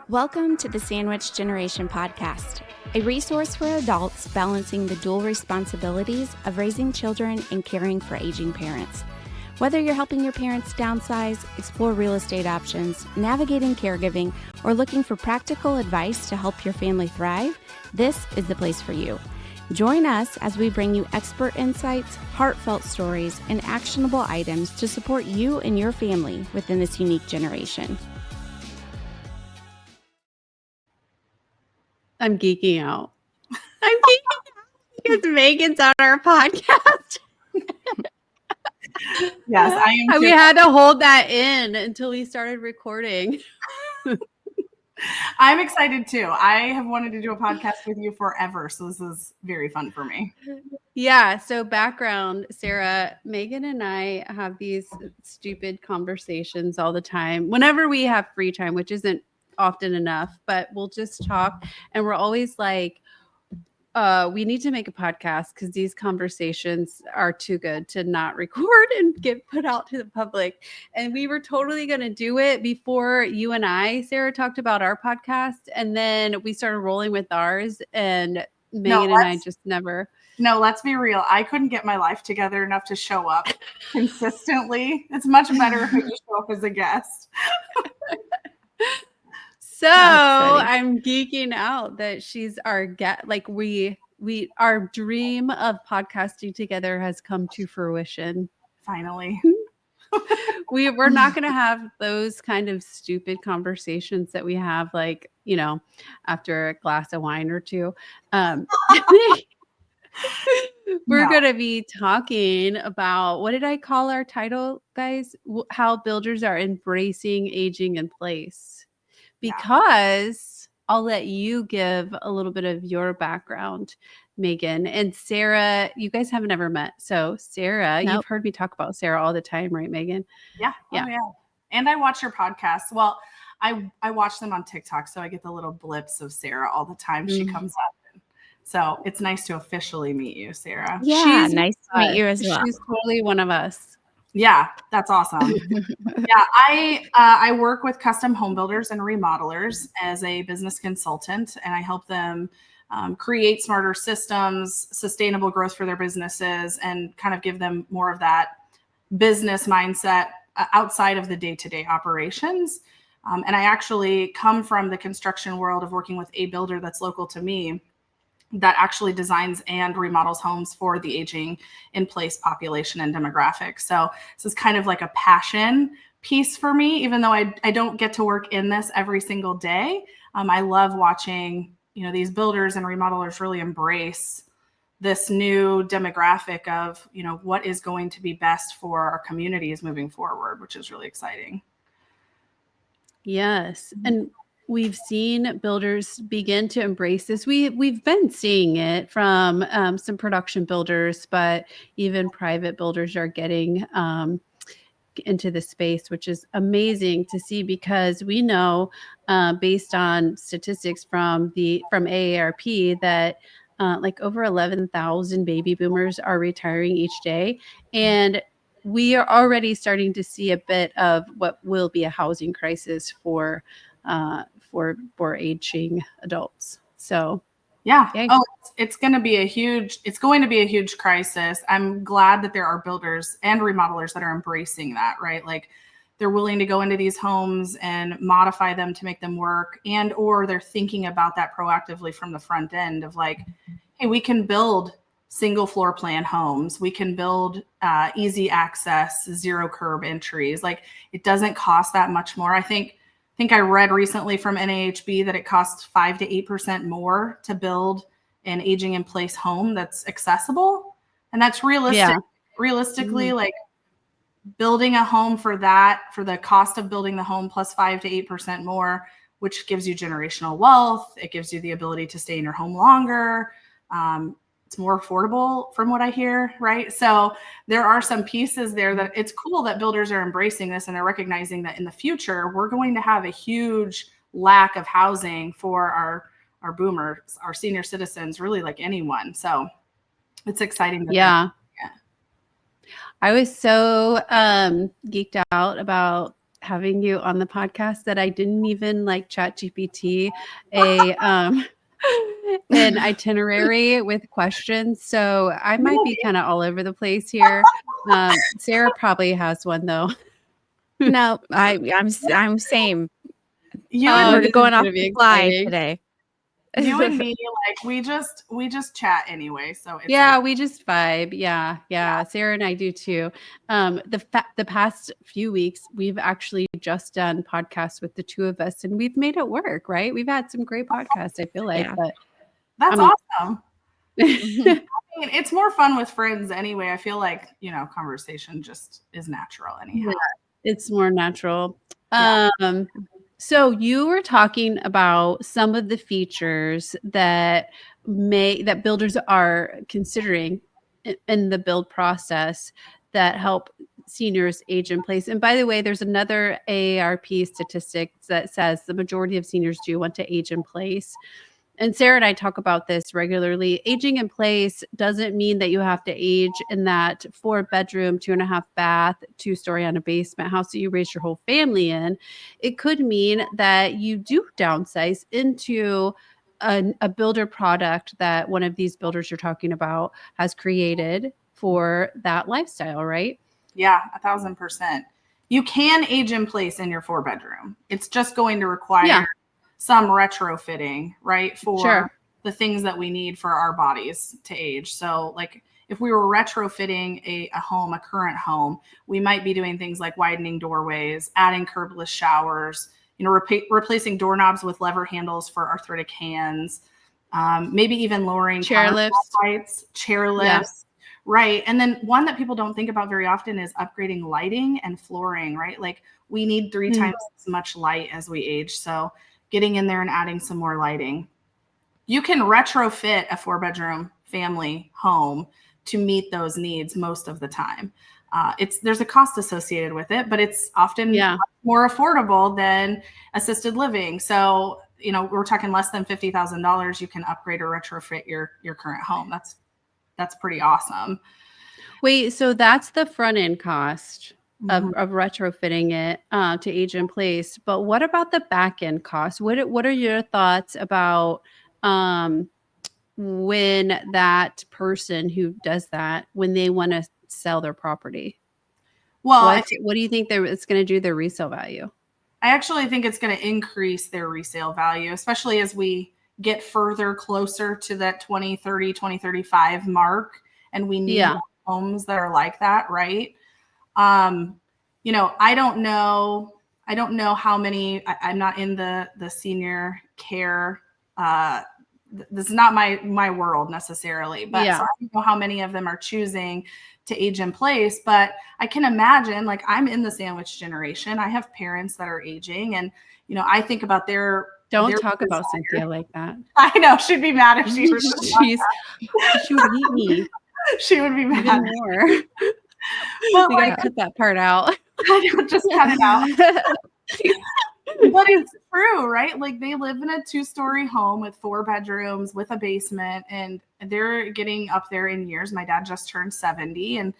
Welcome to the Sandwich Generation Podcast, a resource for adults balancing the dual responsibilities of raising children and caring for aging parents. Whether you're helping your parents downsize, explore real estate options, navigating caregiving, or looking for practical advice to help your family thrive, this is the place for you. Join us as we bring you expert insights, heartfelt stories, and actionable items to support you and your family within this unique generation. I'm geeking out. Because Megan's on our podcast. Yes, I am. We had to hold that in until we started recording. I'm excited too. I have wanted to do a podcast with you forever, so this is very fun for me. Yeah. So background, Sara, Megan and I have these stupid conversations all the time whenever we have free time, which isn't often enough, but we'll just talk. And we're always like, we need to make a podcast because these conversations are too good to not record and get put out to the public. And we were totally going to do it before you and I, Sara, talked about our podcast. And then we started rolling with ours, and Megan and I just never. No, let's be real. I couldn't get my life together enough to show up consistently. It's much better if I just show up as a guest. So I'm geeking out that she's our guest. Like our dream of podcasting together has come to fruition. Finally. We're not going to have those kind of stupid conversations that we have, like, you know, after a glass of wine or two. We're going to be talking about, what did I call our title, guys? How builders are embracing aging in place. Because I'll let you give a little bit of your background, Megan. And Sara, you guys haven't ever met. So Sara, You've heard me talk about Sara all the time, right, Megan? Yeah. Yeah. Oh, yeah. And I watch your podcast. Well, I watch them on TikTok, so I get the little blips of Sara all the time. She comes up. So it's nice to officially meet you, Sara. Yeah, nice to meet you as well. She's totally one of us. Yeah, that's awesome. Yeah, I work with custom home builders and remodelers as a business consultant, and I help them create smarter systems, sustainable growth for their businesses, and kind of give them more of that business mindset outside of the day-to-day operations. And I actually come from the construction world of working with a builder that's local to me that actually designs and remodels homes for the aging in place population and demographics. So this is kind of like a passion piece for me, even though I don't get to work in this every single day. I love watching, these builders and remodelers really embrace this new demographic of, what is going to be best for our communities moving forward, which is really exciting. Yes. And we've seen builders begin to embrace this. We've been seeing it from some production builders, but even private builders are getting into the space, which is amazing to see, because we know based on statistics from AARP that like over 11,000 baby boomers are retiring each day. And we are already starting to see a bit of what will be a housing crisis for aging adults. So yeah. Oh, it's going to be a huge crisis. I'm glad that there are builders and remodelers that are embracing that, right? Like they're willing to go into these homes and modify them to make them work, or they're thinking about that proactively from the front end of like, hey, we can build single floor plan homes. We can build easy access, zero curb entries. Like it doesn't cost that much more. I think I read recently from NAHB that it costs 5 to 8% more to build an aging in place home that's accessible. And that's realistic. Yeah. Realistically, like building a home for the cost of building the home plus 5 to 8% more, which gives you generational wealth. It gives you the ability to stay in your home longer. It's more affordable from what I hear, right? So there are some pieces there that it's cool that builders are embracing this, and they're recognizing that in the future, we're going to have a huge lack of housing for our boomers, our senior citizens, really like anyone. So it's exciting. Yeah. I was so geeked out about having you on the podcast that I didn't even like ChatGPT an itinerary with questions. So I might be kind of all over the place here. Sara probably has one though. No, I'm same. We're going off the fly today. You and me, like we just chat anyway. So it's we just vibe. Yeah. Sara and I do too. The past few weeks, we've actually just done podcasts with the two of us, and we've made it work. Right? We've had some great podcasts. I feel like, but that's awesome. I mean, it's more fun with friends anyway. I feel like conversation just is natural anyhow. It's more natural. So you were talking about some of the features that builders are considering in the build process that help seniors age in place. And by the way, there's another AARP statistic that says the majority of seniors do want to age in place. And Sara and I talk about this regularly. Aging in place doesn't mean that you have to age in that 4-bedroom, 2.5 bath, 2-story on a basement house that you raise your whole family in. It could mean that you do downsize into a builder product that one of these builders you're talking about has created for that lifestyle, right? Yeah, 1,000%. You can age in place in your 4-bedroom. It's just going to require some retrofitting, right? For the things that we need for our bodies to age. So like if we were retrofitting a current home, we might be doing things like widening doorways, adding curbless showers, replacing doorknobs with lever handles for arthritic hands, maybe even lowering chair lifts. Right. And then one that people don't think about very often is upgrading lighting and flooring, right? Like we need 3 times as much light as we age. So getting in there and adding some more lighting. You can retrofit a 4-bedroom family home to meet those needs most of the time. There's a cost associated with it, but it's often more affordable than assisted living. So, we're talking less than $50,000. You can upgrade or retrofit your current home. That's pretty awesome. Wait, so that's the front end cost of retrofitting it to age in place. But what about the back end cost? What are your thoughts about when that person who does that, when they want to sell their property? Well, what do you think it's going to do their resale value? I actually think it's going to increase their resale value, especially as we get further closer to that 2030, 2035 mark. And we need homes that are like that, right? I don't know how many, I'm not in the senior care, this is not my world necessarily, but so I don't know how many of them are choosing to age in place, but I can imagine, like I'm in the sandwich generation. I have parents that are aging and, I think about Don't talk about Cynthia like that. I know she'd be mad if she was. She would hate me. She would be mad more. We gotta cut that part out. Just cut it out. But it's true, right? Like they live in a 2-story home with 4 bedrooms with a basement, and they're getting up there in years. My dad just turned 70, and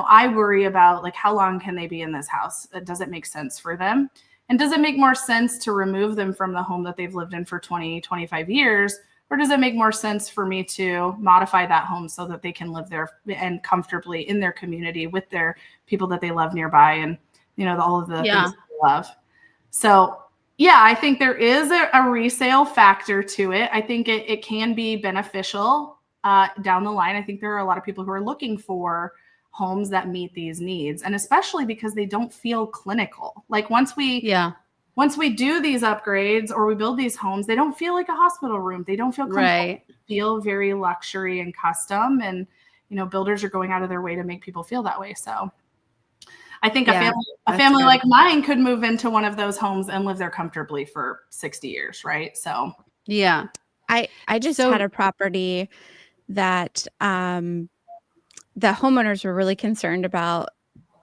I worry about like how long can they be in this house? Does it make sense for them? And does it make more sense to remove them from the home that they've lived in for 20, 25 years? Or does it make more sense for me to modify that home so that they can live there and comfortably in their community with their people that they love nearby and, all of the things they love. So, I think there is a resale factor to it. I think it can be beneficial down the line. I think there are a lot of people who are looking for homes that meet these needs, and especially because they don't feel clinical. Like once we do these upgrades or we build these homes, they don't feel like a hospital room. They don't feel clinical. They feel very luxury and custom, and builders are going out of their way to make people feel that way. So I think a family like mine could move into one of those homes and live there comfortably for 60 years, right? So I just had a property that the homeowners were really concerned about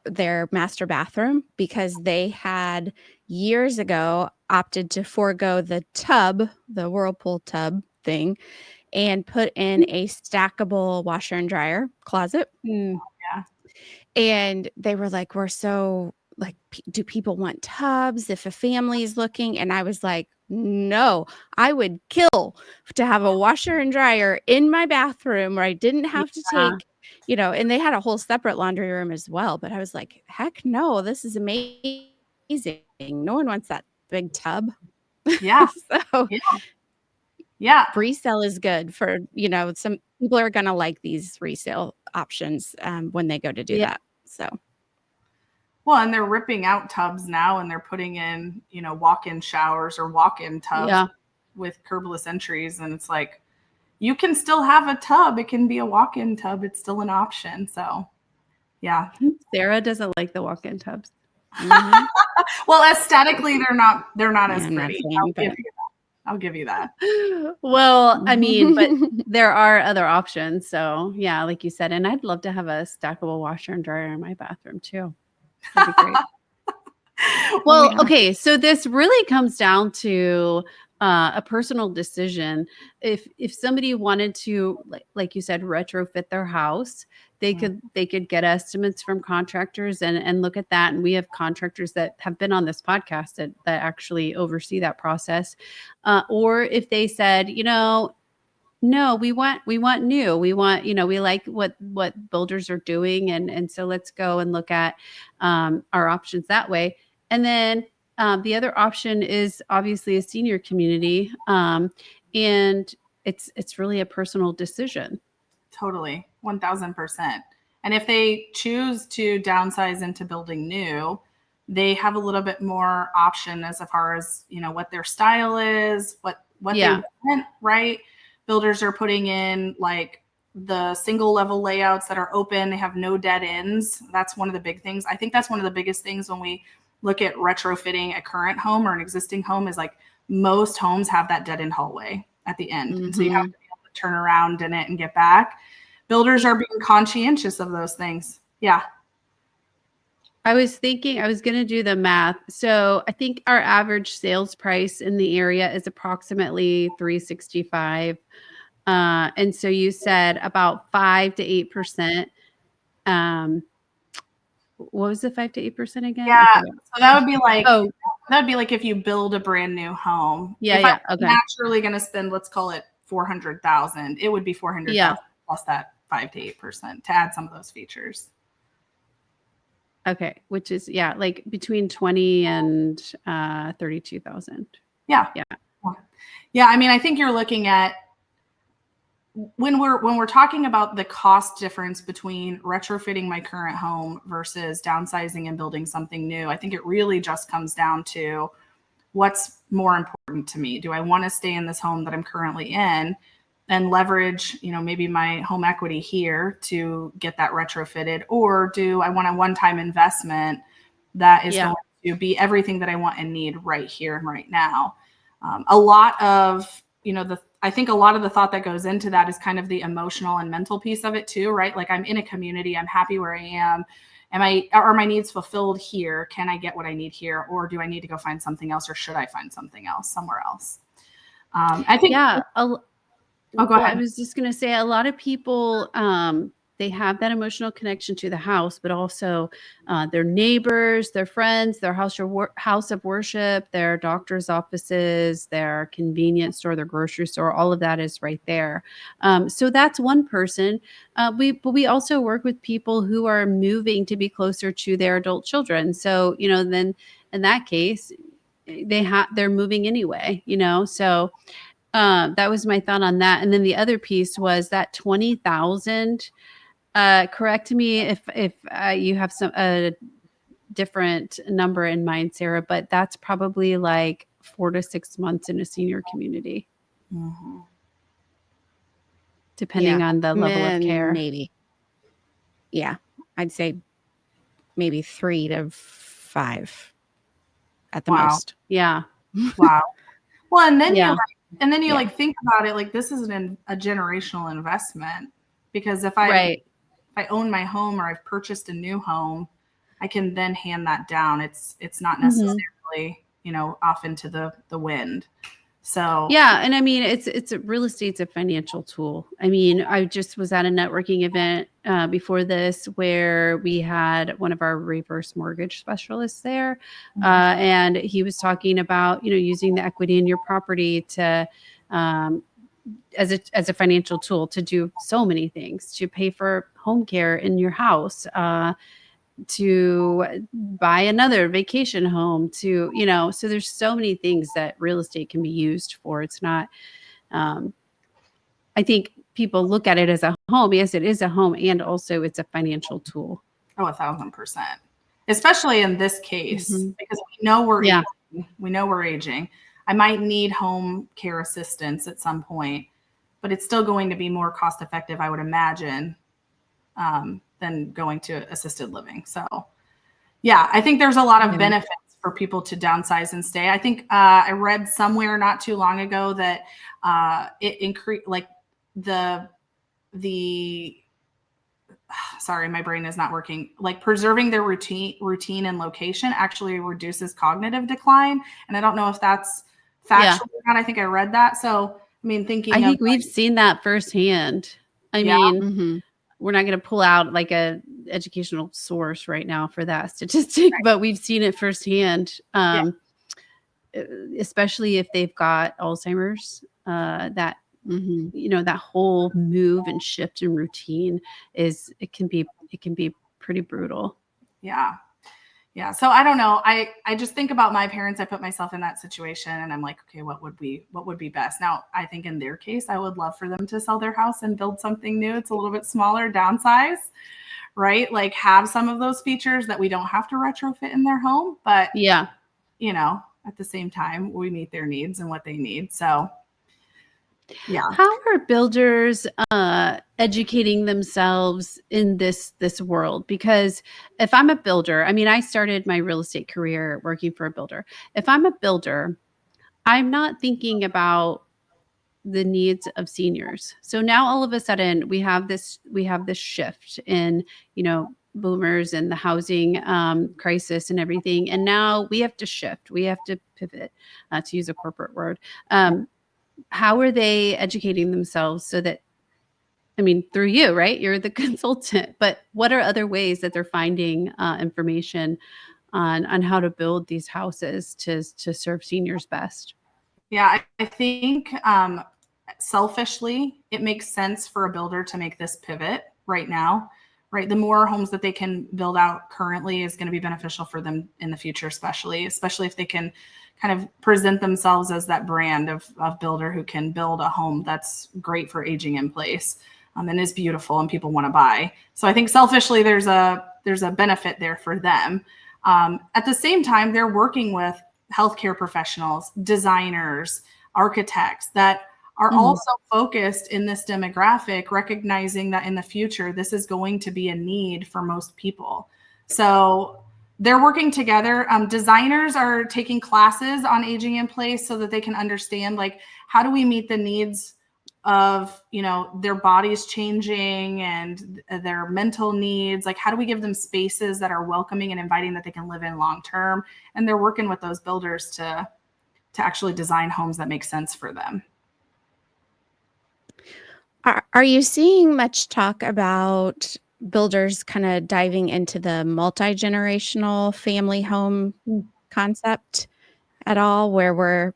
their master bathroom because they had years ago opted to forego the tub, the Whirlpool tub thing, and put in a stackable washer and dryer closet. And they were like, we're so like, do people want tubs if a family is looking? And I was like, no, I would kill to have a washer and dryer in my bathroom where I didn't have to Yeah. take, and they had a whole separate laundry room as well. But I was like, heck no, this is amazing. No one wants that big tub. Yeah. So Yeah. Yeah. resale is good for, some people are going to like these resale options when they go to do Yeah. that. So. Well, and they're ripping out tubs now and they're putting in, walk-in showers or walk-in tubs with curbless entries. And it's like, you can still have a tub. It can be a walk-in tub. It's still an option. So, yeah. Sara doesn't like the walk-in tubs. Mhm. Well, aesthetically, they're not as I'm not pretty. saying, I'll give you that. Well, I mean, but there are other options. So yeah, like you said, and I'd love to have a stackable washer and dryer in my bathroom too. That'd be great. Well, Yeah. okay. So this really comes down to a personal decision. If somebody wanted to, like you said, retrofit their house, they could get estimates from contractors and look at that. And we have contractors that have been on this podcast that actually oversee that process. Or if they said, no, we want new. We want, we like what builders are doing. And so let's go and look at our options that way. And then the other option is obviously a senior community. And it's really a personal decision. Totally. 1000%. And if they choose to downsize into building new, they have a little bit more option as far as, what their style is, what they want, right? Builders are putting in like the single level layouts that are open. They have no dead ends. That's one of the big things. I think that's one of the biggest things when we look at retrofitting a current home or an existing home is like most homes have that dead end hallway at the end. And so you have to be able to turn around in it and get back. Builders are being conscientious of those things. Yeah. I was thinking I was going to do the math. So I think our average sales price in the area is approximately $365. And so you said about 5 to 8%. What was the 5 to 8% again? Yeah. So that would be like if you build a brand new home. Yeah. I'm naturally going to spend, let's call it 400,000. It would be 400,000 plus that 5 to 8% to add some of those features. Okay, which is like between 20 and 32,000. Yeah. I mean, I think you're looking at when we're talking about the cost difference between retrofitting my current home versus downsizing and building something new. I think it really just comes down to what's more important to me. Do I want to stay in this home that I'm currently in and leverage, maybe my home equity here to get that retrofitted, or do I want a one-time investment that is going to be everything that I want and need right here and right now? A lot of, I think a lot of the thought that goes into that is kind of the emotional and mental piece of it too, right? Like I'm in a community, I'm happy where I am. Are my needs fulfilled here? Can I get what I need here? Or do I need to go find something else, or should I find something else somewhere else? I think, go ahead. I was just going to say a lot of people, they have that emotional connection to the house, but also their neighbors, their friends, their house of worship, their doctor's offices, their convenience store, their grocery store, all of that is right there. So that's one person. But we also work with people who are moving to be closer to their adult children. So, then in that case, they're moving anyway, so that was my thought on that. And then the other piece was that 20,000. Correct me if you have a different number in mind, Sara, but that's probably like 4 to 6 months in a senior community, depending on the level of care. Maybe. Yeah, I'd say maybe 3 to 5 at the most. Yeah. Wow. Well, and then you like think about it, like this is a generational investment, because if I own my home or I've purchased a new home, I can then hand that down. It's not necessarily, off into the wind. So and I mean, it's real estate's a financial tool. I mean, I just was at a networking event before this where we had one of our reverse mortgage specialists there. And he was talking about, using the equity in your property to, as a financial tool to do so many things, to pay for home care in your house, to buy another vacation home, to, so there's so many things that real estate can be used for. It's not, I think people look at it as a home. Yes, it is a home, and also it's a financial tool. Oh, 1,000%. Especially in this case, because we know we're aging. We know we're aging. I might need home care assistance at some point, but it's still going to be more cost effective, I would imagine, than going to assisted living. So yeah, I think there's a lot of benefits for people to downsize and stay. I think I read somewhere not too long ago that it increased, like sorry, my brain is not working. Like preserving their routine and location actually reduces cognitive decline. And I don't know if that's factual or not. I think I read that. So, I mean, I think we've seen that firsthand. I mean, we're not going to pull out like a educational source right now for that statistic, but we've seen it firsthand. Especially if they've got Alzheimer's, that that whole move and shift in routine it can be pretty brutal. Yeah. So I don't know. I just think about my parents. I put myself in that situation and I'm like, okay, what would be best? Now, I think in their case, I would love for them to sell their house and build something new. It's a little bit smaller, downsize, right? Like have some of those features that we don't have to retrofit in their home, but at the same time, we meet their needs and what they need. So yeah. How are builders educating themselves in this world? Because if I'm a builder, I mean, I started my real estate career working for a builder. If I'm a builder, I'm not thinking about the needs of seniors. So now all of a sudden we have this shift in, boomers and the housing crisis and everything. And now we have to shift. We have to pivot, to use a corporate word. How are they educating themselves so that, I mean, through you, right? You're the consultant, but what are other ways that they're finding information on how to build these houses to serve seniors best? Yeah, I think selfishly, it makes sense for a builder to make this pivot right now, right? The more homes that they can build out currently is going to be beneficial for them in the future, especially if they can kind of present themselves as that brand of builder who can build a home that's great for aging in place and is beautiful and people want to buy. So I think selfishly there's a benefit there for them. At the same time, they're working with healthcare professionals, designers, architects that are also focused in this demographic, recognizing that in the future, this is going to be a need for most people. So they're working together. Designers are taking classes on aging in place so that they can understand, like, how do we meet the needs of, their bodies changing and their mental needs? Like, how do we give them spaces that are welcoming and inviting that they can live in long-term? And they're working with those builders to actually design homes that make sense for them. Are you seeing much talk about builders kind of diving into the multi-generational family home concept at all, where we're,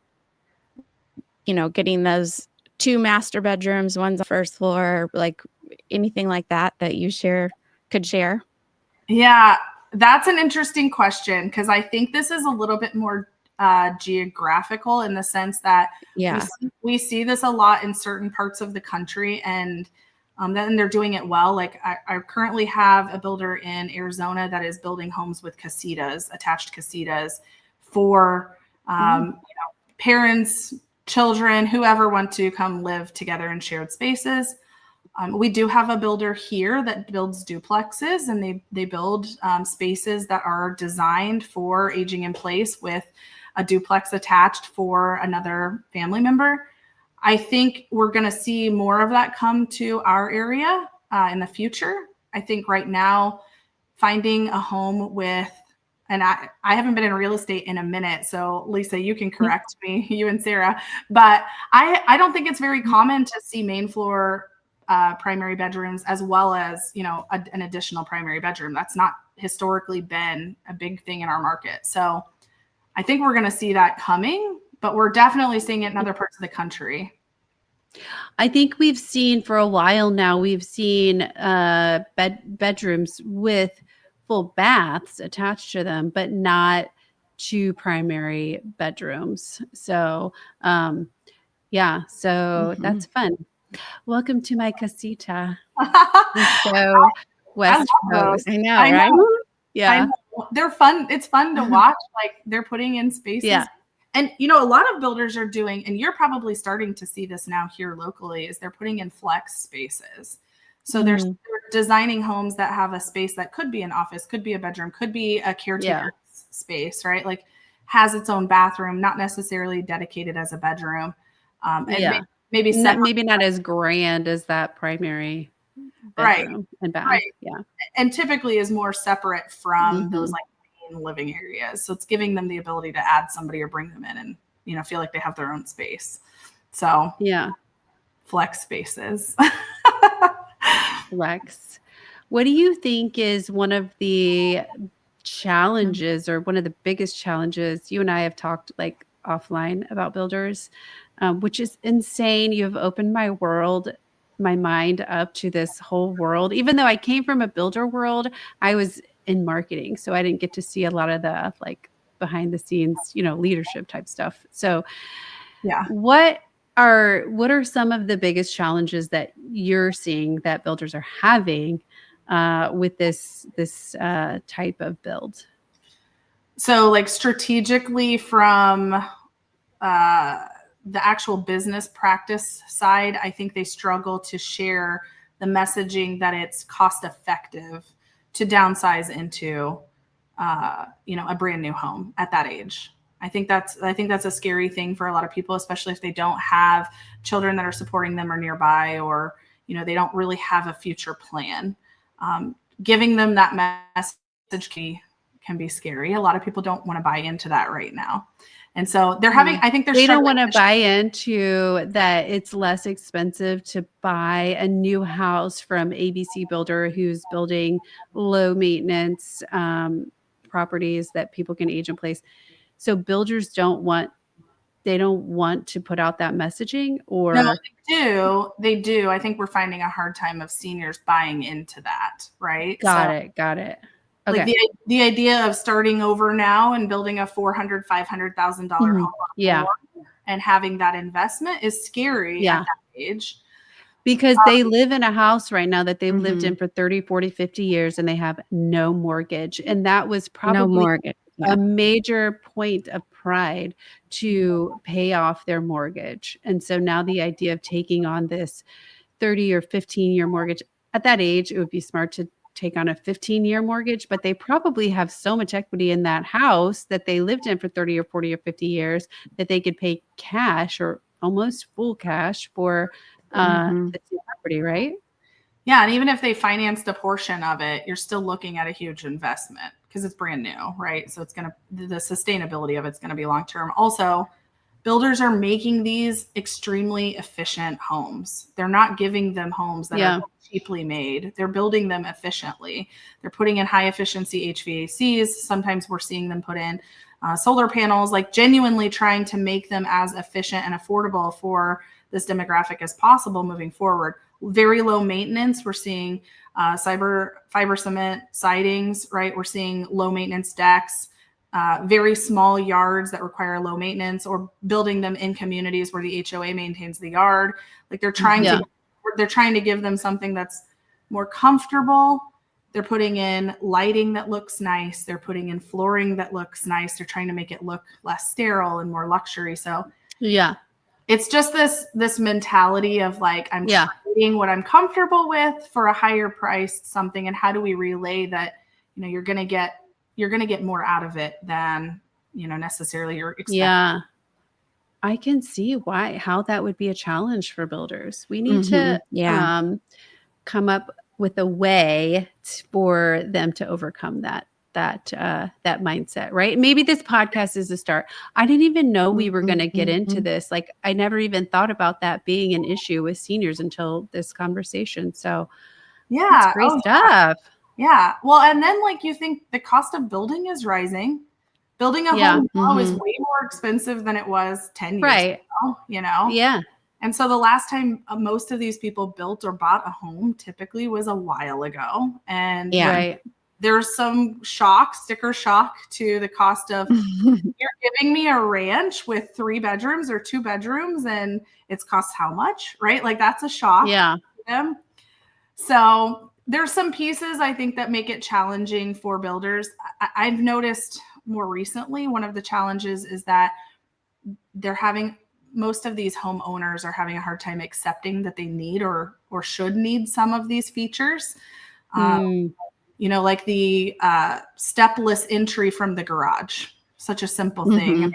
getting those 2 master bedrooms, one's on the first floor, like anything like that you could share? Yeah, that's an interesting question, because I think this is a little bit more geographical in the sense that we see this a lot in certain parts of the country, and then they're doing it well. Like I currently have a builder in Arizona that is building homes with Casitas, attached Casitas for parents, children, whoever want to come live together in shared spaces. We do have a builder here that builds duplexes, and they build spaces that are designed for aging in place with a duplex attached for another family member. I think we're going to see more of that come to our area in the future. I think right now, finding a home with, and I haven't been in real estate in a minute, so Lisa, you can correct me, you and Sara, but I don't think it's very common to see main floor primary bedrooms, as well as, an additional primary bedroom. That's not historically been a big thing in our market. So I think we're going to see that coming, but we're definitely seeing it in other parts of the country. I think we've seen for a while now, we've seen bedrooms with full baths attached to them, but not 2 primary bedrooms. So, that's fun. Welcome to my casita. So West Coast. I know, right? Yeah. I know. They're fun. It's fun to watch. Like, they're putting in spaces. Yeah. And, a lot of builders are doing, and you're probably starting to see this now here locally, is they're putting in flex spaces. So they're designing homes that have a space that could be an office, could be a bedroom, could be a caretaker space, right? Like, has its own bathroom, not necessarily dedicated as a bedroom. And maybe not as grand as that primary bedroom and bath. Right. Yeah. And typically is more separate from those like main living areas. So it's giving them the ability to add somebody or bring them in and, feel like they have their own space. So flex spaces. Flex. What do you think is one of the challenges or one of the biggest challenges? You and I have talked like offline about builders, which is insane. You have opened my mind up to this whole world. Even though I came from a builder world, I was in marketing. So I didn't get to see a lot of the like behind the scenes, leadership type stuff. So what are some of the biggest challenges that you're seeing that builders are having with this type of build? So like strategically from the actual business practice side, I think they struggle to share the messaging that it's cost effective to downsize into, a brand new home at that age. I think that's a scary thing for a lot of people, especially if they don't have children that are supporting them or nearby, or, they don't really have a future plan. Giving them that message can be scary. A lot of people don't want to buy into that right now. And so they're having, I think they don't want to buy into that it's less expensive to buy a new house from ABC Builder who's building low maintenance properties that people can age in place. So builders don't want to put out that messaging, or no, they do. I think we're finding a hard time of seniors buying into that, right? Got it. Okay. Like the idea of starting over now and building a $400,000, $500,000 home and having that investment is scary at that age. Because they live in a house right now that they've lived in for 30, 40, 50 years and they have no mortgage. And that was probably a major point of pride to pay off their mortgage. And so now the idea of taking on this 30 or 15-year mortgage, at that age, it would be smart to take on a 15-year mortgage, but they probably have so much equity in that house that they lived in for 30 or 40 or 50 years that they could pay cash or almost full cash for the property, right? Yeah. And even if they financed a portion of it, you're still looking at a huge investment because it's brand new, right? So the sustainability of it's going to be long-term. Also, builders are making these extremely efficient homes. They're not giving them homes that are cheaply made. They're building them efficiently. They're putting in high efficiency HVACs. Sometimes we're seeing them put in solar panels, like genuinely trying to make them as efficient and affordable for this demographic as possible moving forward. Very low maintenance. We're seeing fiber cement sidings, right? We're seeing low maintenance decks. Very small yards that require low maintenance, or building them in communities where the HOA maintains the yard. Like they're trying to give them something that's more comfortable. They're putting in lighting that looks nice. They're putting in flooring that looks nice. They're trying to make it look less sterile and more luxury. So it's just this mentality of like, I'm trading what I'm comfortable with for a higher priced something. And how do we relay that, you're going to get more out of it than, necessarily you're expecting. Yeah. I can see how that would be a challenge for builders. We need to come up with a way for them to overcome that. that mindset, right? Maybe this podcast is a start. I didn't even know we were going to get into this. Like, I never even thought about that being an issue with seniors until this conversation. So that's great stuff. Yeah. Well, and then like you think the cost of building is rising. Building a home now is way more expensive than it was 10 years ago, you know? Yeah. And so the last time most of these people built or bought a home typically was a while ago. And there's some sticker shock to the cost of you're giving me a ranch with 3 bedrooms or 2 bedrooms and it's cost how much, right? Like that's a shock to them. So there's some pieces I think that make it challenging for builders. I've noticed more recently, one of the challenges is that most of these homeowners are having a hard time accepting that they need or should need some of these features. You know, like the stepless entry from the garage, such a simple thing.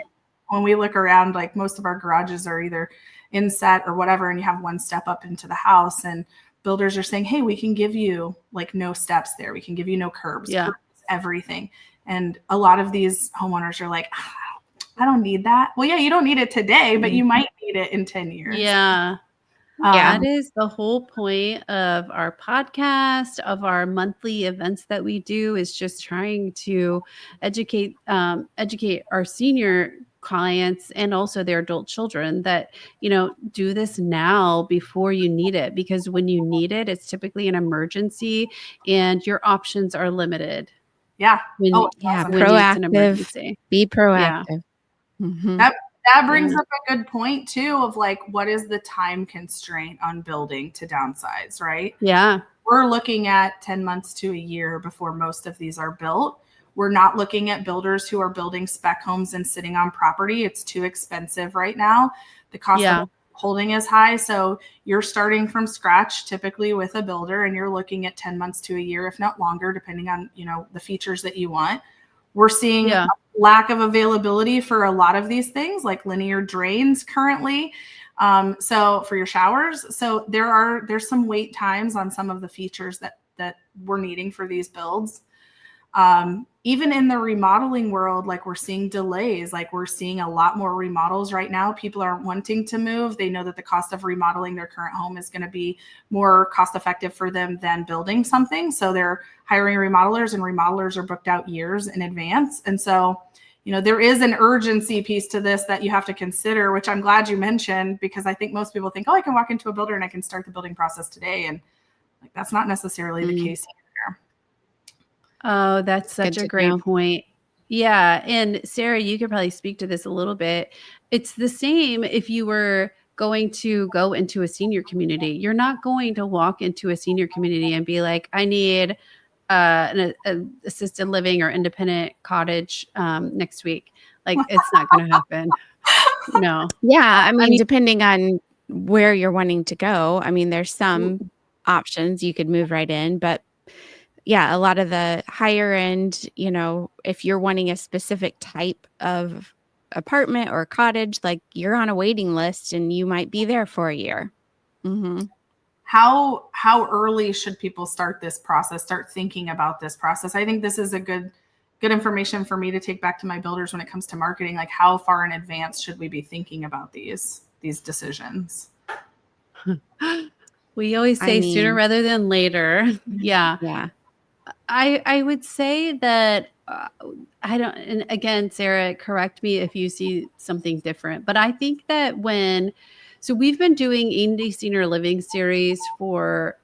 When we look around, like most of our garages are either inset or whatever, and you have one step up into the house, and builders are saying, hey, we can give you like no steps there. We can give you no curbs, everything. And a lot of these homeowners are like, I don't need that. Well, yeah, you don't need it today, but you might need it in 10 years. Yeah. That is the whole point of our podcast, of our monthly events that we do, is just trying to educate our senior clients and also their adult children that, you know, do this now before you need it, because when you need it, it's typically an emergency and your options are limited. Yeah. Proactive. Be proactive. That brings up a good point too of like, what is the time constraint on building to downsize, right? Yeah. We're looking at 10 months to a year before most of these are built. We're not looking at builders who are building spec homes and sitting on property. It's too expensive right now. The cost of holding is high. So you're starting from scratch typically with a builder, and you're looking at 10 months to a year, if not longer, depending on, you know, the features that you want. We're seeing a lack of availability for a lot of these things, like linear drains currently. So for your showers, so there's some wait times on some of the features that we're needing for these builds. Even in the remodeling world, like we're seeing delays, like we're seeing a lot more remodels right now. People aren't wanting to move. They know that the cost of remodeling their current home is going to be more cost effective for them than building something. So they're hiring remodelers, and remodelers are booked out years in advance. And so, you know, there is an urgency piece to this that you have to consider, which I'm glad you mentioned, because I think most people think, oh, I can walk into a builder and I can start the building process today. And like, that's not necessarily the case here. Oh, that's such a great point. Yeah. And Sara, you could probably speak to this a little bit. It's the same if you were going to go into a senior community. You're not going to walk into a senior community and be like, I need an assisted living or independent cottage next week. Like, it's not going to happen. No. Yeah. I mean, depending on where you're wanting to go, I mean, there's some options you could move right in, but yeah, a lot of the higher end, you know, if you're wanting a specific type of apartment or cottage, like you're on a waiting list and you might be there for a year. How early should people start this process, start thinking about this process? I think this is a good information for me to take back to my builders when it comes to marketing. Like, how far in advance should we be thinking about these decisions? We always say sooner rather than later. Yeah. I would say that I don't, and again, Sara, correct me if you see something different, but I think that so we've been doing Indie Senior Living series for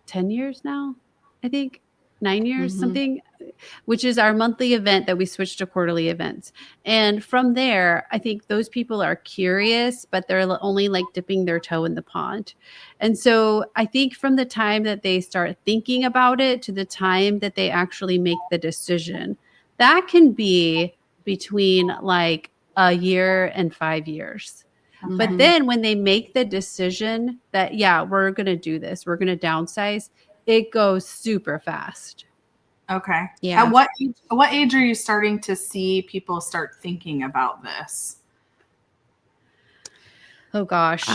10 years now, I think 9 years, something, which is our monthly event that we switched to quarterly events. And from there, I think those people are curious, but they're only like dipping their toe in the pond. And so I think from the time that they start thinking about it to the time that they actually make the decision, that can be between like a year and 5 years. But then when they make the decision that, yeah, we're going to do this, we're going to downsize, it goes super fast. Okay. Yeah. At what age are you starting to see people start thinking about this? Oh gosh.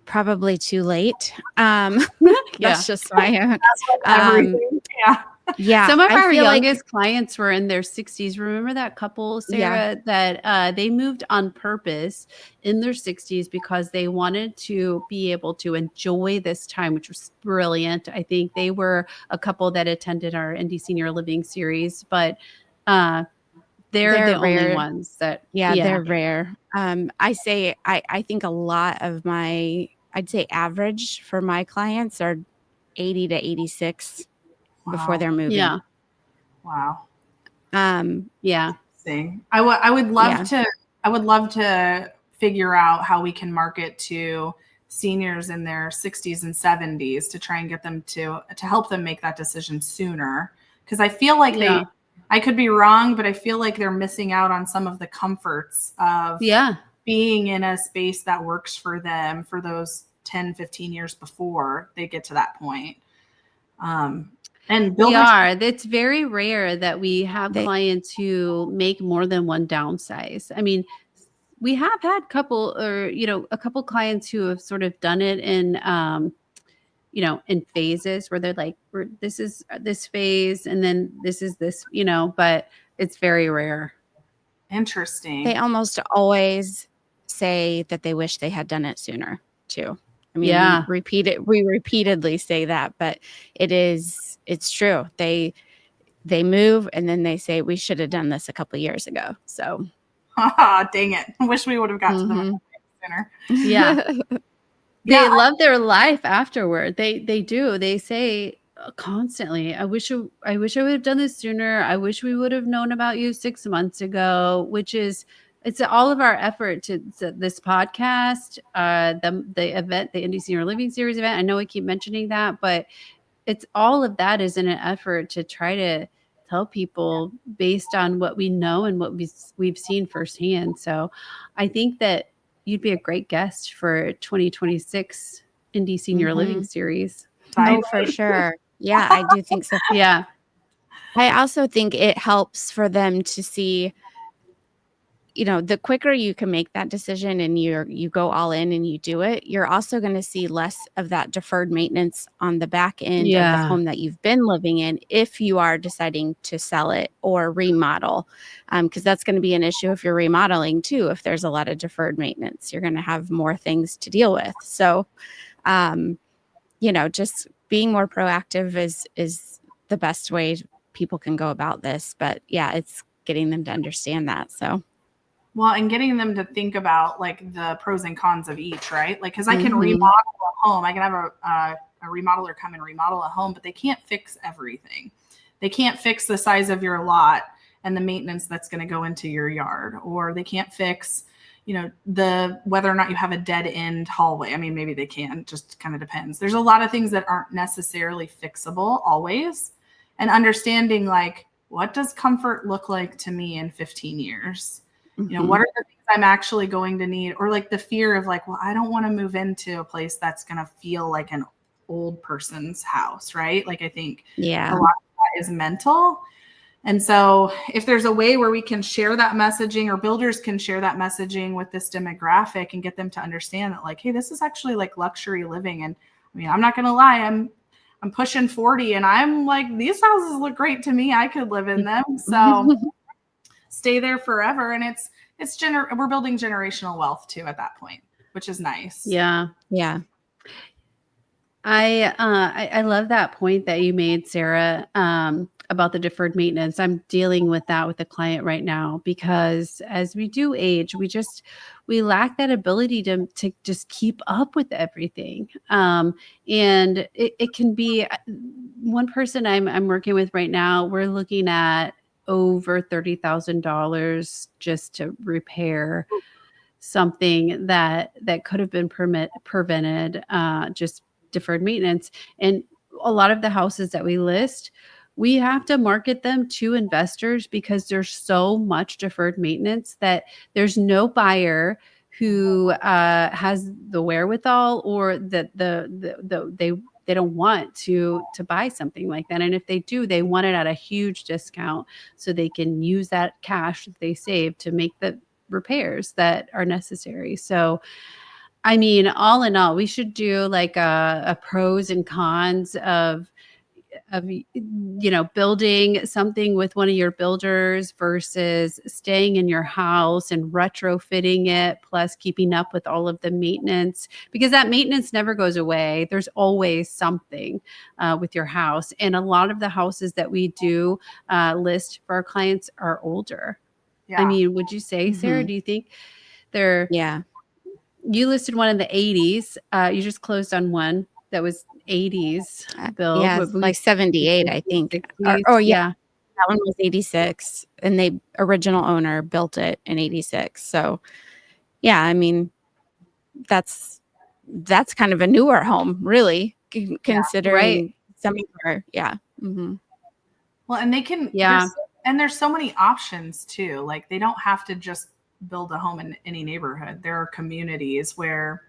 Probably too late. That's just my everything. Yeah. Yeah. Some of I our feel like, youngest clients were in their 60s. Remember that couple, yeah, Sarah, that they moved on purpose in their 60s because they wanted to be able to enjoy this time, which was brilliant. I think they were a couple that attended our Indie Senior Living series, but they're the they're only rare. ones that, Yeah, yeah. they're rare. I think a lot of I'd say average for my clients are 80 to 86 before Wow. they're moving. Yeah. Wow. Yeah. See, I would Yeah. love to figure out how we can market to seniors in their 60s and 70s to try and get them to help them make that decision sooner. Because I feel like Yeah. I could be wrong, but I feel like they're missing out on some of the comforts of Yeah. being in a space that works for them for those 10, 15 years before they get to that point. And We builders, are. It's very rare that we have They, clients who make more than one downsize. I mean, we have had a couple clients who have sort of done it in, in phases where they're like, this is this phase and then this is this, but it's very rare. interesting. they almost always say that they wish they had done it sooner too. I mean, Yeah. we repeatedly say that, but it's true. They move and then they say we should have done this a couple years ago. So, Dang it. I wish we would have got to them sooner. Yeah. They Yeah. love their life afterward. They do. They say constantly, I wish I would have done this sooner. I wish we would have known about you 6 months ago, which is it's all of our effort to this podcast, the event, the Indie Senior Living Series event. I know I keep mentioning that, but it's all of that is in an effort to try to tell people based on what we know and what we've seen firsthand. So I think that you'd be a great guest for 2026 Indie Senior Living Series. Oh, for sure. Yeah, I do think so. Yeah. I also think it helps for them to see, the quicker you can make that decision and you go all in and you do it, you're also going to see less of that deferred maintenance on the back end of the Yeah. home that you've been living in if you are deciding to sell it or remodel. Because that's going to be an issue if you're remodeling too. If there's a lot of deferred maintenance, you're going to have more things to deal with. So, just being more proactive is the best way people can go about this. But yeah, it's getting them to understand that. So. Well, and getting them to think about like the pros and cons of each, right? Like, because I can remodel a home, I can have a remodeler come and remodel a home, but they can't fix everything. They can't fix the size of your lot and the maintenance that's going to go into your yard, or they can't fix, the whether or not you have a dead end hallway. I mean, maybe they can, just kind of depends. There's a lot of things that aren't necessarily fixable always, and understanding like what does comfort look like to me in 15 years. What are the things I'm actually going to need? Or like the fear of like, well, I don't want to move into a place that's going to feel like an old person's house, right? Like I think a lot of that is mental. And so if there's a way where we can share that messaging, or builders can share that messaging with this demographic and get them to understand that like, hey, this is actually like luxury living. And I mean, I'm not going to lie, I'm pushing 40 and I'm like, these houses look great to me. I could live in them. So stay there forever. And we're building generational wealth too at that point, which is nice. Yeah. Yeah. I love that point that you made, Sarah, about the deferred maintenance. I'm dealing with that with a client right now because as we do age, we lack that ability to just keep up with everything. And it can be one person I'm working with right now. We're looking at over $30,000 just to repair something that could have been prevented, just deferred maintenance. And a lot of the houses that we list, we have to market them to investors because there's so much deferred maintenance that there's no buyer who has the wherewithal, or that they don't want to buy something like that. And if they do, they want it at a huge discount so they can use that cash that they save to make the repairs that are necessary. So, I mean, all in all, we should do like a pros and cons of building something with one of your builders versus staying in your house and retrofitting it, plus keeping up with all of the maintenance, because that maintenance never goes away. There's always something with your house. And a lot of the houses that we do list for our clients are older. Yeah. I mean, would you say, Sarah, do you think they're, you listed one in the 80s. You just closed on one that was 80s build. Yeah, like 78, I think. That one was 86, and the original owner built it in 86. So, yeah, I mean, that's kind of a newer home, really, considering some of our, Mm-hmm. Well, and they can, there's so many options too. Like they don't have to just build a home in any neighborhood. There are communities where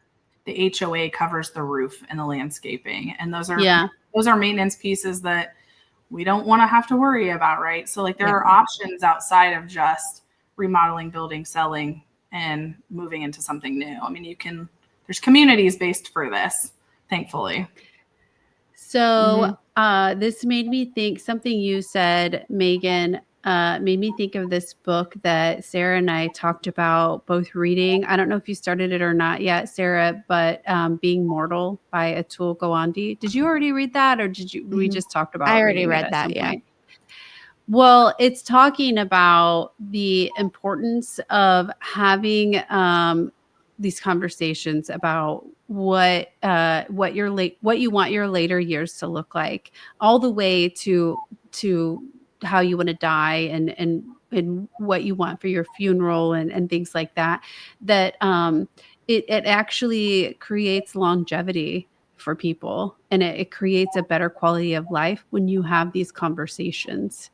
the HOA covers the roof and the landscaping, and those are maintenance pieces that we don't want to have to worry about, right? So like there are options outside of just remodeling, building, selling, and moving into something new. I mean, there's communities based for this, thankfully. So this made me think, something you said, Megan, made me think of this book that Sara and I talked about both reading. I don't know if you started it or not yet, Sara, but Being Mortal by Atul Gawande. Did you already read that, or we just talked about it? I already read that, point? Well, it's talking about the importance of having these conversations about what you want your later years to look like, all the way to how you want to die and what you want for your funeral and things like that. That it actually creates longevity for people, and it creates a better quality of life when you have these conversations.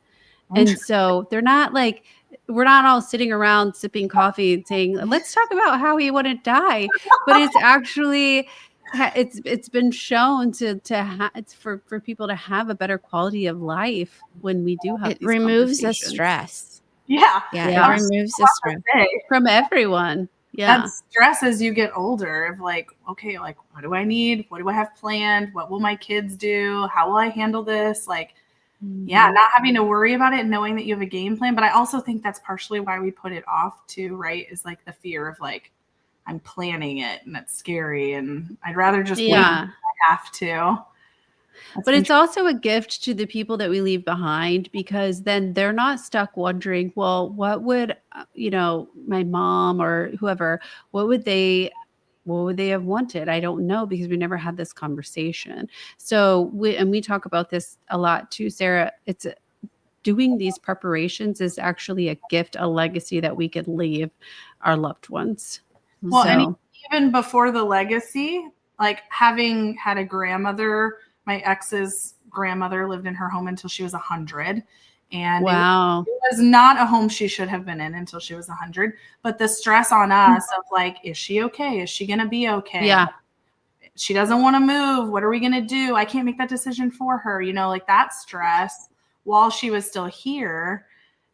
And so they're not like, we're not all sitting around sipping coffee and saying, let's talk about how we want to die. But it's actually, it's been shown it's for people to have a better quality of life when we do have these removes the conversations. Stress. Yeah. It removes the stress from everyone. That stress as you get older of like, okay, like what do I need? What do I have planned? What will my kids do? How will I handle this? Like, not having to worry about it and knowing that you have a game plan. But I also think that's partially why we put it off too, right? Is like the fear of like, I'm planning it and it's scary and I'd rather just wait until I have to. But it's also a gift to the people that we leave behind, because then they're not stuck wondering, well, what would, my mom or whoever, what would they have wanted? I don't know, because we never had this conversation. So we talk about this a lot too, Sara. It's doing these preparations is actually a gift, a legacy that we could leave our loved ones. Well, and even before the legacy, like having had a grandmother, my ex's grandmother lived in her home until she was 100. And it was not a home she should have been in until she was 100. But the stress on us of like, is she okay? Is she going to be okay? Yeah. She doesn't want to move. What are we going to do? I can't make that decision for her. Like that stress while she was still here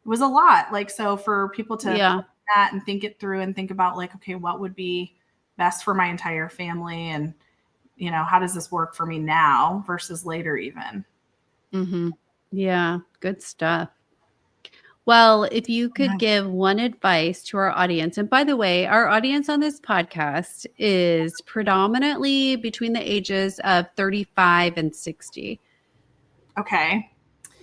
was a lot. Like, so for people to that and think it through and think about like, okay, what would be best for my entire family? And, how does this work for me now versus later even? Mm-hmm. Yeah, good stuff. Well, if you could give one advice to our audience, and by the way, our audience on this podcast is predominantly between the ages of 35 and 60. Okay.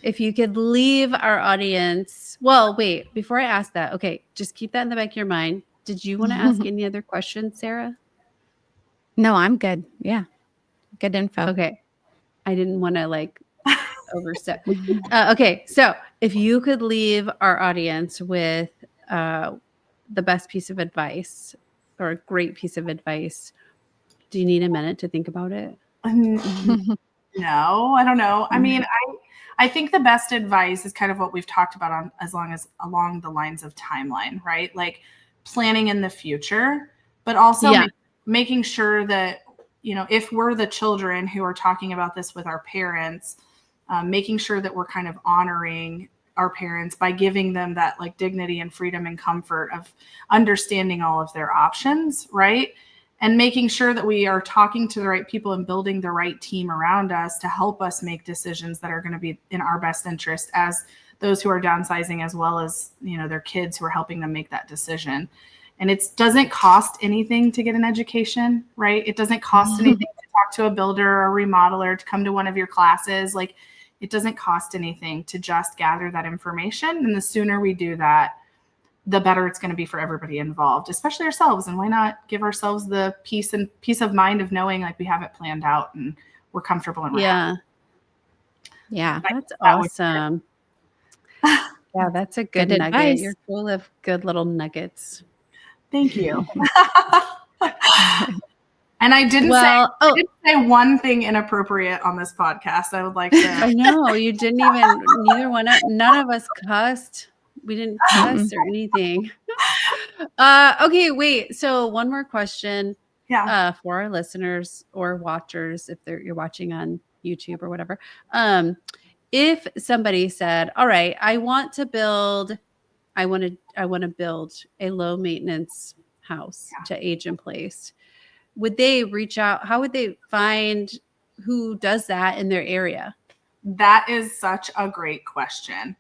If you could leave our audience, well, wait, before I ask that, okay, just keep that in the back of your mind. Did you want to ask any other questions, Sara? No, I'm good. Yeah. Good info. Okay. I didn't want to overstep. Okay. So if you could leave our audience with the best piece of advice or a great piece of advice, do you need a minute to think about it? No, I don't know. I mean, I think the best advice is kind of what we've talked about along the lines of timeline, right? Like planning in the future, but also making sure that, if we're the children who are talking about this with our parents, making sure that we're kind of honoring our parents by giving them that like dignity and freedom and comfort of understanding all of their options, right? and making sure that we are talking to the right people and building the right team around us to help us make decisions that are going to be in our best interest as those who are downsizing, as well as, their kids who are helping them make that decision. And it doesn't cost anything to get an education, right? It doesn't cost anything to talk to a builder or a remodeler, to come to one of your classes. Like, it doesn't cost anything to just gather that information. And the sooner we do that, the better it's going to be for everybody involved, especially ourselves. And why not give ourselves the peace of mind of knowing like we have it planned out and we're comfortable and we're happy. Yeah. That's awesome. Yeah, that's a good nugget. Advice. You're full of good little nuggets. Thank you. And I didn't say one thing inappropriate on this podcast. I would like to. I know you didn't even. None of us cussed. We didn't cuss or anything. Okay, wait. So one more question. Yeah. For our listeners or watchers, if you're watching on YouTube or whatever. If somebody said, "All right, I want to build a low maintenance house to age in place," would they reach out? How would they find who does that in their area? That is such a great question.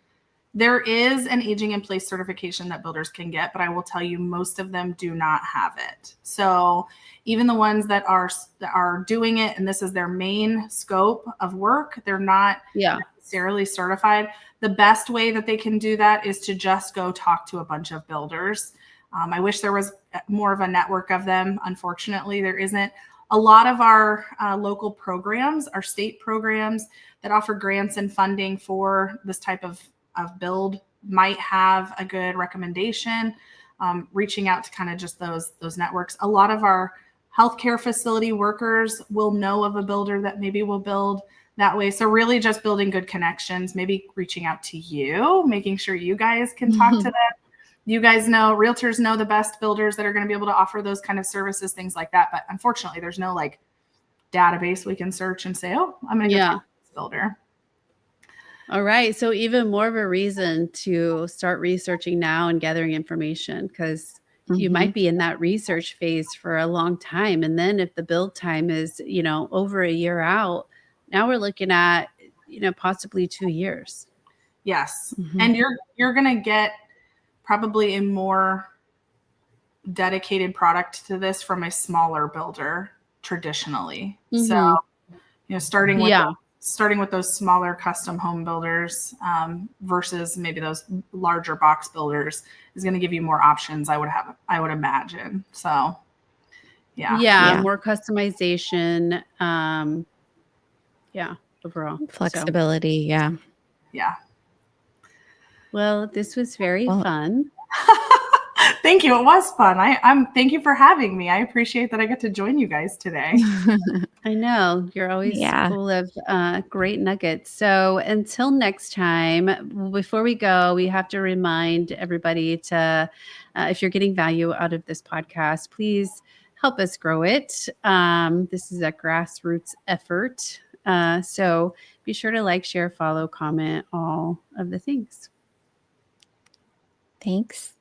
There is an aging in place certification that builders can get, but I will tell you, most of them do not have it. So even the ones that are doing it, and this is their main scope of work, they're not necessarily certified. The best way that they can do that is to just go talk to a bunch of builders. I wish there was more of a network of them. Unfortunately, there isn't. A lot of our local programs, our state programs that offer grants and funding for this type of build might have a good recommendation. Reaching out to kind of just those networks. A lot of our healthcare facility workers will know of a builder that maybe will build that way. So really just building good connections, maybe reaching out to you, making sure you guys can talk to them. You guys know, realtors know the best builders that are going to be able to offer those kind of services, things like that. But unfortunately, there's no like database we can search and say, oh, I'm going to go talk to this builder. All right. So even more of a reason to start researching now and gathering information, because you might be in that research phase for a long time. And then if the build time is, over a year out, now we're looking at, possibly 2 years. Yes. And you're going to get probably a more dedicated product to this from a smaller builder traditionally. So, starting with those smaller custom home builders versus maybe those larger box builders is going to give you more options. I would imagine. So, more customization. Overall flexibility. Yeah. Well, this was very fun. Thank you. It was fun. Thank you for having me. I appreciate that I get to join you guys today. I know you're always full of great nuggets. So until next time, before we go, we have to remind everybody to, if you're getting value out of this podcast, please help us grow it. This is a grassroots effort. So be sure to like, share, follow, comment, all of the things. Thanks.